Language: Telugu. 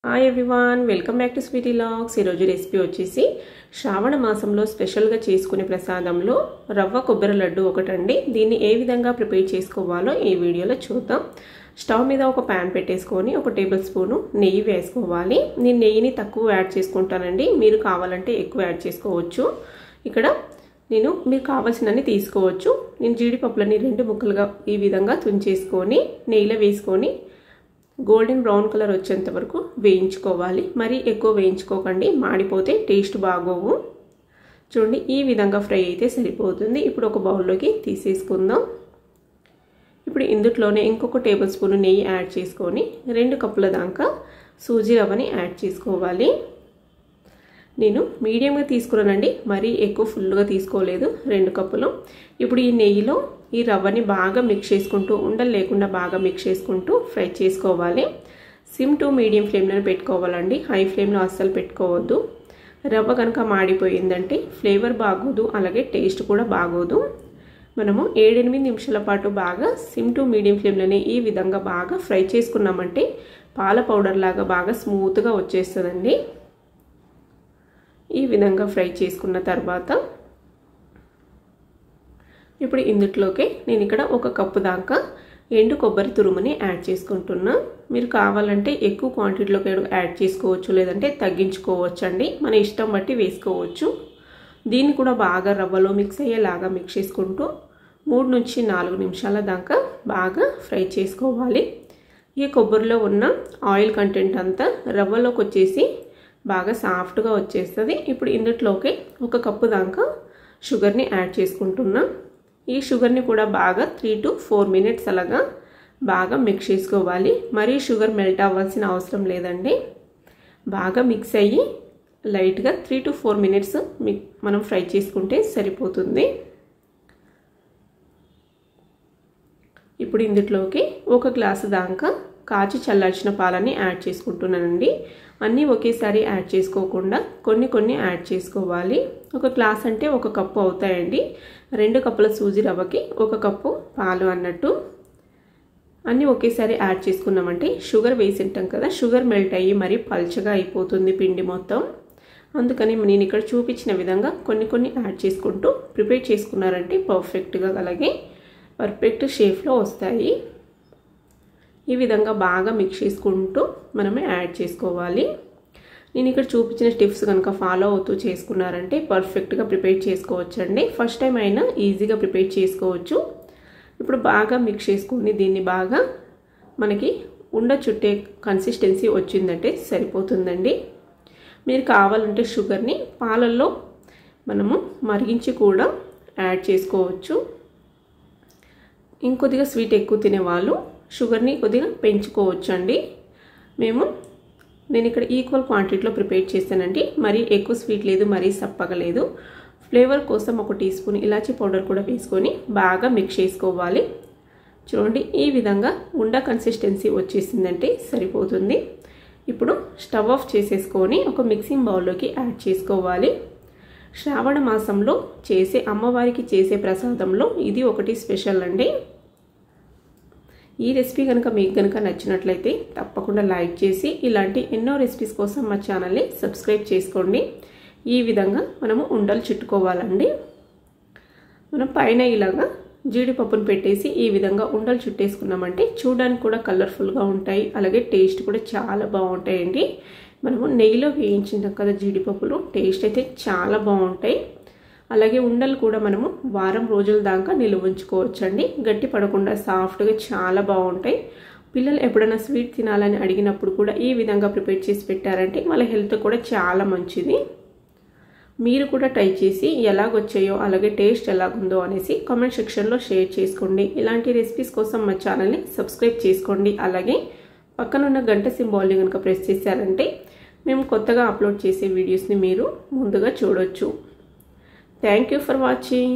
Hi everyone, welcome back to Sweety Logs. ఈరోజు రెసిపీ వచ్చేసి శ్రావణ మాసంలో స్పెషల్గా చేసుకునే ప్రసాదంలో రవ్వ కొబ్బరి లడ్డు ఒకటండి. దీన్ని ఏ విధంగా ప్రిపేర్ చేసుకోవాలో ఈ వీడియోలో చూద్దాం. స్టవ్ మీద ఒక ప్యాన్ పెట్టేసుకొని 1 టేబుల్ స్పూను నెయ్యి వేసుకోవాలి. నేను నెయ్యిని తక్కువ యాడ్ చేసుకుంటానండి, మీరు కావాలంటే ఎక్కువ యాడ్ చేసుకోవచ్చు. ఇక్కడ మీరు కావాల్సినన్ని తీసుకోవచ్చు. నేను జీడిపప్పులని 2 ముక్కలుగా ఈ విధంగా తుంచేసుకొని నెయ్యిలో వేసుకొని గోల్డెన్ బ్రౌన్ కలర్ వచ్చేంత వరకు వేయించుకోవాలి. మరీ ఎక్కువ వేయించుకోకండి, మాడిపోతే టేస్ట్ బాగోవు. చూడండి, ఈ విధంగా ఫ్రై అయితే సరిపోతుంది. ఇప్పుడు ఒక బౌల్లోకి తీసేసుకుందాం. ఇప్పుడు ఇందులోనే ఇంకొక టేబుల్ స్పూన్ నెయ్యి యాడ్ చేసుకొని 2 కప్పుల దాకా సూజీ రవ్వని యాడ్ చేసుకోవాలి. నేను మీడియంగా తీసుకున్నానండి, మరీ ఎక్కువ ఫుల్గా తీసుకోలేదు, 2 కప్పులు. ఇప్పుడు ఈ నెయ్యిలో ఈ రవ్వని బాగా మిక్స్ చేసుకుంటూ, ఉండలు లేకుండా బాగా మిక్స్ చేసుకుంటూ ఫ్రై చేసుకోవాలి. సిమ్ టు మీడియం ఫ్లేమ్లో పెట్టుకోవాలండి, హై ఫ్లేమ్లో అస్సలు పెట్టుకోవద్దు. రవ్వ కనుక మాడిపోయిందంటే ఫ్లేవర్ బాగోదు, అలాగే టేస్ట్ కూడా బాగోదు. మనము 7-8 నిమిషాల పాటు బాగా సిమ్ టు మీడియం ఫ్లేమ్లోనే ఈ విధంగా బాగా ఫ్రై చేసుకున్నామంటే పాల పౌడర్ లాగా బాగా స్మూత్గా వచ్చేస్తుందండి. ఈ విధంగా ఫ్రై చేసుకున్న తర్వాత ఇప్పుడు ఇందులోకి నేను ఇక్కడ 1 కప్పు దాకా ఎండు కొబ్బరి తురుముని యాడ్ చేసుకుంటున్నా. మీరు కావాలంటే ఎక్కువ క్వాంటిటీలోకి యాడ్ చేసుకోవచ్చు, లేదంటే తగ్గించుకోవచ్చు అండి, మన ఇష్టం బట్టి వేసుకోవచ్చు. దీన్ని కూడా బాగా రవ్వలో మిక్స్ అయ్యేలాగా మిక్స్ చేసుకుంటూ 3 నుంచి 4 నిమిషాల దాకా బాగా ఫ్రై చేసుకోవాలి. ఈ కొబ్బరిలో ఉన్న ఆయిల్ కంటెంట్ అంతా రవ్వలోకి వచ్చేసి బాగా సాఫ్ట్గా వచ్చేస్తుంది. ఇప్పుడు ఇందులోకి 1 కప్పు దాకా షుగర్ని యాడ్ చేసుకుంటున్నా. ఈ షుగర్ని కూడా బాగా 3 to 4 మినిట్స్ అలాగా బాగా మిక్స్ చేసుకోవాలి. మరీ షుగర్ మెల్ట్ అవ్వాల్సిన అవసరం లేదండి, బాగా మిక్స్ అయ్యి లైట్గా 3 to 4 మినిట్స్ మనం ఫ్రై చేసుకుంటే సరిపోతుంది. ఇప్పుడు ఇందులోకి 1 గ్లాసు దాకా కాచి చల్లార్చిన పాలని యాడ్ చేసుకుంటున్నానండి. అన్నీ ఒకేసారి యాడ్ చేసుకోకుండా కొన్ని యాడ్ చేసుకోవాలి. 1 గ్లాస్ అంటే 1 కప్పు అవుతాయండి. 2 కప్పుల సూజీ రవ్వకి 1 కప్పు పాలు అన్నట్టు. అన్నీ ఒకేసారి యాడ్ చేసుకున్నామంటే షుగర్ వేసి ఉంటాం కదా, షుగర్ మెల్ట్ అయ్యి మరీ పల్చగా అయిపోతుంది పిండి మొత్తం. అందుకని నేను ఇక్కడ చూపించిన విధంగా కొన్ని యాడ్ చేసుకుంటూ ప్రిపేర్ చేసుకున్నారంటే పర్ఫెక్ట్గా అలాగే పర్ఫెక్ట్ షేప్లో వస్తాయి. ఈ విధంగా బాగా మిక్స్ చేసుకుంటూ మనమే యాడ్ చేసుకోవాలి. నేను ఇక్కడ చూపించిన టిప్స్ కనుక ఫాలో అవుతూ చేసుకున్నారంటే పర్ఫెక్ట్గా ప్రిపేర్ చేసుకోవచ్చండి. ఫస్ట్ టైం అయినా ఈజీగా ప్రిపేర్ చేసుకోవచ్చు. ఇప్పుడు బాగా మిక్స్ చేసుకుని దీన్ని బాగా మనకి ఉండ చుట్టే కన్సిస్టెన్సీ వచ్చిందంటే సరిపోతుందండి. మీరు కావాలంటే షుగర్ని పాలల్లో మనము మరిగించి కూడా యాడ్ చేసుకోవచ్చు. ఇంకొద్దిగా స్వీట్ ఎక్కువ తినేవాళ్ళు షుగర్ని కొద్దిగా పెంచుకోవచ్చు అండి. నేను ఇక్కడ ఈక్వల్ క్వాంటిటీలో ప్రిపేర్ చేస్తానండి, మరీ ఎక్కువ స్వీట్ లేదు, మరీ సప్పగా లేదు. ఫ్లేవర్ కోసం 1 టీ స్పూన్ ఇలాచీ పౌడర్ కూడా వేసుకొని బాగా మిక్స్ చేసుకోవాలి. చూడండి, ఈ విధంగా ఉండ కన్సిస్టెన్సీ వచ్చేసిందంటే సరిపోతుంది. ఇప్పుడు స్టవ్ ఆఫ్ చేసేసుకొని ఒక మిక్సింగ్ బౌల్లోకి యాడ్ చేసుకోవాలి. శ్రావణ మాసంలో అమ్మవారికి చేసే ప్రసాదంలో ఇది ఒకటి స్పెషల్ అండి. ఈ రెసిపీ కనుక మీకు కనుక నచ్చినట్లయితే తప్పకుండా లైక్ చేసి ఇలాంటి ఎన్నో రెసిపీస్ కోసం మా ఛానల్ని సబ్స్క్రైబ్ చేసుకోండి. ఈ విధంగా మనము ఉండలు చుట్టుకోవాలండి. మనం పైన ఇలాగా జీడిపప్పును పెట్టేసి ఈ విధంగా ఉండలు చుట్టేసుకున్నామంటే చూడడానికి కూడా కలర్ఫుల్గా ఉంటాయి, అలాగే టేస్ట్ కూడా చాలా బాగుంటాయండి. మనము నెయ్యిలో వేయించుంటాం కదా జీడిపప్పులు, టేస్ట్ అయితే చాలా బాగుంటాయి. అలాగే ఉండలు కూడా మనము వారం రోజుల దాకా నిల్వ ఉంచుకోవచ్చండి, గట్టి పడకుండా సాఫ్ట్గా చాలా బాగుంటాయి. పిల్లలు ఎప్పుడైనా స్వీట్ తినాలని అడిగినప్పుడు కూడా ఈ విధంగా ప్రిపేర్ చేసి పెట్టారంటే వాళ్ళ హెల్త్ కూడా చాలా మంచిది. మీరు కూడా ట్రై చేసి ఎలాగొచ్చాయో అలాగే టేస్ట్ ఎలాగుందో అనేసి కామెంట్ సెక్షన్లో షేర్ చేసుకోండి. ఇలాంటి రెసిపీస్ కోసం మా ఛానల్ని సబ్స్క్రైబ్ చేసుకోండి. అలాగే పక్కనున్న గంట సింబాల్ని కనుక ప్రెస్ చేశారంటే మేము కొత్తగా అప్లోడ్ చేసే వీడియోస్ని మీరు ముందుగా చూడొచ్చు. Thank you for watching.